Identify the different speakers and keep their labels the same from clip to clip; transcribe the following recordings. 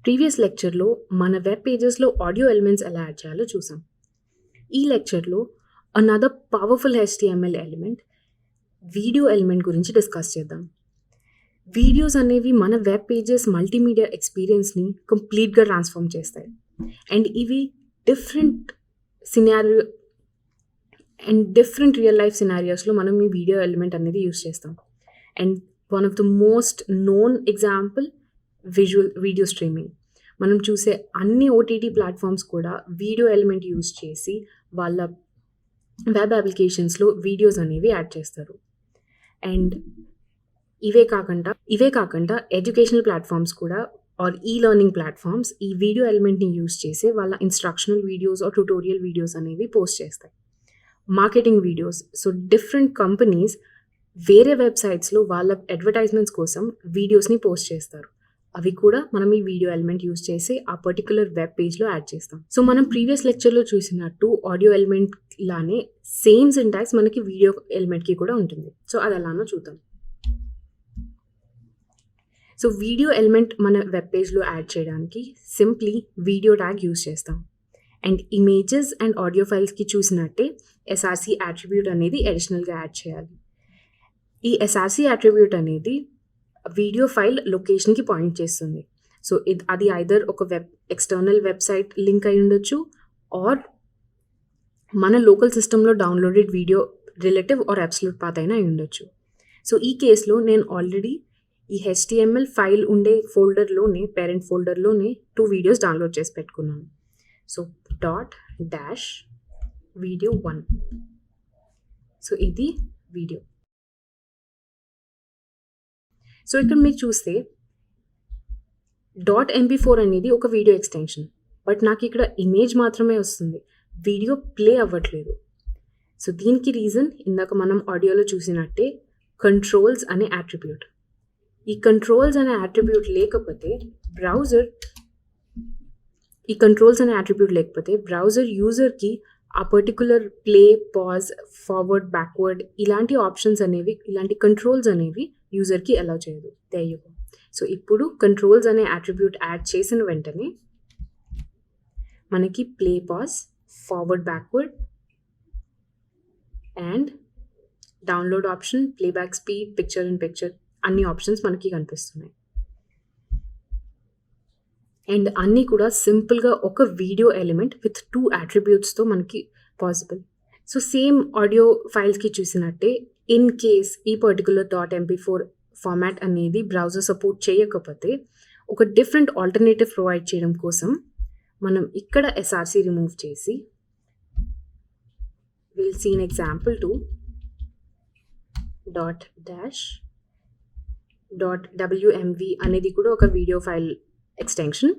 Speaker 1: Previous లెక్చర్లో మన web పేజెస్లో audio elements ఎలా యాడ్ చేయాలో చూసాం. ఈ లెక్చర్లో another powerful HTML element video element గురించి డిస్కస్ చేద్దాం. వీడియోస్ అనేవి మన వెబ్ పేజెస్ మల్టీమీడియా ఎక్స్పీరియన్స్ని కంప్లీట్గా ట్రాన్స్ఫార్మ్ చేస్తాయి. అండ్ ఇవి డిఫరెంట్ రియల్ లైఫ్ సినారియోస్లో మనం ఈ వీడియో ఎలిమెంట్ అనేది యూస్ చేస్తాం. And one of the most known example video streaming. మనం చూసే అన్ని OTT ప్లాట్ఫామ్స్ కూడా వీడియో ఎలిమెంట్ యూస్ చేసి వాళ్ళ వెబ్ అప్లికేషన్స్లో వీడియోస్ అనేవి యాడ్ చేస్తారు. అండ్ ఇవే కాకుండా ఎడ్యుకేషనల్ ప్లాట్ఫామ్స్ కూడా ఆర్ లెర్నింగ్ ప్లాట్ఫామ్స్ ఈ వీడియో ఎలిమెంట్ని యూస్ చేసి వాళ్ళ instructional videos are tutorial videos అనేవి పోస్ట్ చేస్తాయి. Marketing videos, so different companies వేరే వెబ్సైట్స్లో వాళ్ళ అడ్వర్టైజ్మెంట్స్ కోసం వీడియోస్ని పోస్ట్ చేస్తారు. అవి కూడా మనం ఈ వీడియో ఎలిమెంట్ యూస్ చేసి ఆ పర్టికులర్ వెబ్ పేజ్లో యాడ్ చేస్తాం. సో మనం ప్రీవియస్ లెక్చర్లో చూసినట్టు ఆడియో ఎలిమెంట్ లానే సేమ్ సింటాక్స్ మనకి వీడియో ఎలిమెంట్కి కూడా ఉంటుంది. సో అది ఎలానో చూద్దాం. సో వీడియో ఎలిమెంట్ మన వెబ్ పేజ్లో యాడ్ చేయడానికి సింప్లీ వీడియో ట్యాగ్ యూస్ చేస్తాం. అండ్ ఇమేజెస్ అండ్ ఆడియో ఫైల్స్కి చూసినట్టే SRC అట్రిబ్యూట్ అనేది అడిషనల్గా యాడ్ చేయాలి. ఈ SRC అట్రిబ్యూట్ అనేది వీడియో ఫైల్ లొకేషన్కి పాయింట్ చేస్తుంది. సో అది ఐదర్ ఒక ఎక్స్టర్నల్ వెబ్సైట్ లింక్ అయి ఉండొచ్చు ఆర్ మన లోకల్ సిస్టంలో downloaded video relative or absolute path అయినా అయి ఉండొచ్చు. సో ఈ కేసులో నేను ఆల్రెడీ ఈ HTML ఫైల్ ఉండే ఫోల్డర్లోనే పేరెంట్ ఫోల్డర్లోనే 2 వీడియోస్ డౌన్లోడ్ చేసి పెట్టుకున్నాను. So .-video1. సో ఇది వీడియో. సో ఇక్కడ మీరు చూస్తే .mp4 అనేది ఒక వీడియో ఎక్స్టెన్షన్, బట్ నాకు ఇక్కడ ఇమేజ్ మాత్రమే వస్తుంది, వీడియో ప్లే అవ్వట్లేదు. సో దీనికి రీజన్ ఇందాక మనం ఆడియోలో చూసినట్టే కంట్రోల్స్ అనే అట్రిబ్యూట్. ఈ కంట్రోల్స్ అనే అట్రిబ్యూట్ లేకపోతే బ్రౌజర్ యూజర్కి ఆ particular play, pause, forward, backward ఇలాంటి ఆప్షన్స్ అనేవి, ఇలాంటి కంట్రోల్స్ అనేవి యూజర్కి అలౌ చేయదు. తెలియదు. సో ఇప్పుడు కంట్రోల్స్ అనే అట్రిబ్యూట్ యాడ్ చేసిన వెంటనే మనకి play, pause, forward, backward and download option, playback speed, picture in picture అన్ని ఆప్షన్స్ మనకి కనిపిస్తున్నాయి. అండ్ అన్నీ కూడా సింపుల్గా ఒక వీడియో ఎలిమెంట్ విత్ 2 అట్రిబ్యూట్స్తో మనకి పాసిబుల్. సో సేమ్ ఆడియో ఫైల్స్కి చూసినట్టే ఇన్ కేస్ ఈ పర్టికులర్ .mp4 ఫార్మాట్ అనేది బ్రౌజర్ సపోర్ట్ చేయకపోతే ఒక డిఫరెంట్ ఆల్టర్నేటివ్ ప్రొవైడ్ చేయడం కోసం మనం ఇక్కడ SRC రిమూవ్ చేసి will see an example to .wmv అనేది కూడా ఒక వీడియో ఫైల్ ఎక్స్టెన్షన్.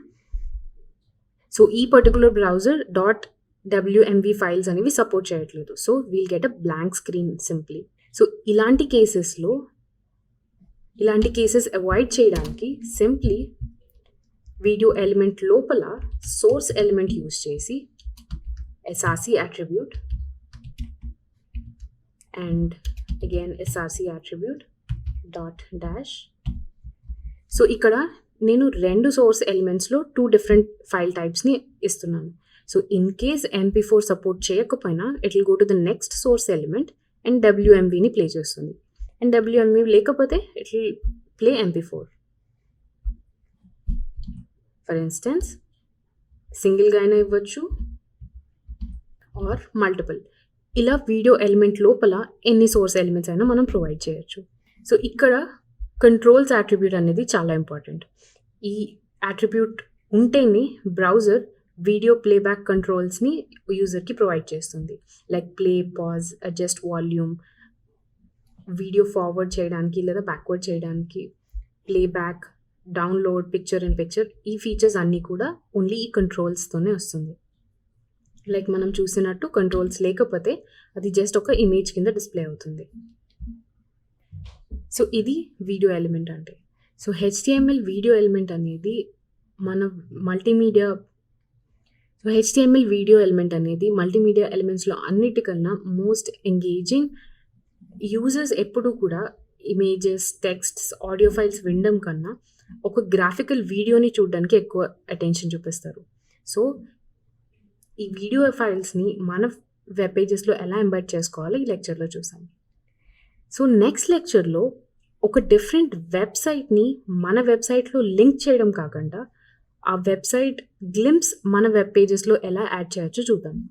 Speaker 1: సో ఈ పర్టికులర్ బ్రౌజర్ .wmv ఫైల్స్ అనేవి సపోర్ట్ చేయట్లేదు. So we'll get a blank screen simply. So ఇలాంటి కేసెస్ అవాయిడ్ చేయడానికి సింప్లీ వీడియో ఎలిమెంట్ లోపల సోర్స్ ఎలిమెంట్ యూస్ చేసి SRC attribute and again SRC attribute .dash. So ఇక్కడ నేను 2 source ఎలిమెంట్స్లో 2 డిఫరెంట్ ఫైల్ టైప్స్ని ఇస్తున్నాను. So in case MP4 support చేయకపోయినా it will go to the next source element and WMVని play చేస్తుంది. అండ్ WMV లేకపోతే it will play MP4. For instance సింగిల్గా అయినా ఇవ్వచ్చు ఆర్ మల్టిపుల్. ఇలా వీడియో ఎలిమెంట్ లోపల ఎన్ని సోర్స్ ఎలిమెంట్స్ అయినా మనం ప్రొవైడ్ చేయొచ్చు. సో ఇక్కడ కంట్రోల్స్ అట్రిబ్యూట్ అనేది చాలా ఇంపార్టెంట్. ఈ అట్రిబ్యూట్ ఉంటేనే బ్రౌజర్ వీడియో ప్లేబ్యాక్ కంట్రోల్స్ని యూజర్కి ప్రొవైడ్ చేస్తుంది. Like play, pause, adjust volume, video forward చేయడానికి లేదా బ్యాక్వర్డ్ చేయడానికి, playback, download, picture in picture ఈ ఫీచర్స్ అన్నీ కూడా ఓన్లీ ఈ కంట్రోల్స్తోనే వస్తుంది. లైక్ మనం చూసినట్టు కంట్రోల్స్ లేకపోతే అది జస్ట్ ఒక ఇమేజ్ కింద డిస్ప్లే అవుతుంది. సో ఇది వీడియో ఎలిమెంట్ అంటే. సో HTML వీడియో ఎలిమెంట్ అనేది మల్టీమీడియా ఎలిమెంట్స్లో అన్నిటికన్నా మోస్ట్ ఎంగేజింగ్. యూజర్స్ ఎప్పుడు కూడా ఇమేజెస్, టెక్స్ట్స్, ఆడియో ఫైల్స్ వినడం కన్నా ఒక గ్రాఫికల్ వీడియోని చూడడానికి ఎక్కువ అటెన్షన్ చూపిస్తారు. సో, ఈ వీడియో ఫైల్స్‌ని మన వెబ్ పేజెస్‌లో ఎలా ఎంబెడ్ చేసుకోవాలో ఈ లెక్చర్‌లో చూసాం. సో, నెక్స్ట్ లెక్చర్‌లో ఒక డిఫరెంట్ వెబ్‌సైట్‌ని మన వెబ్‌సైట్‌లో లింక్ చేయడం కాకుండా, ఆ వెబ్‌సైట్ గ్లింప్స్ మన వెబ్ పేజెస్‌లో ఎలా యాడ్ చేయొచ్చో చూద్దాం.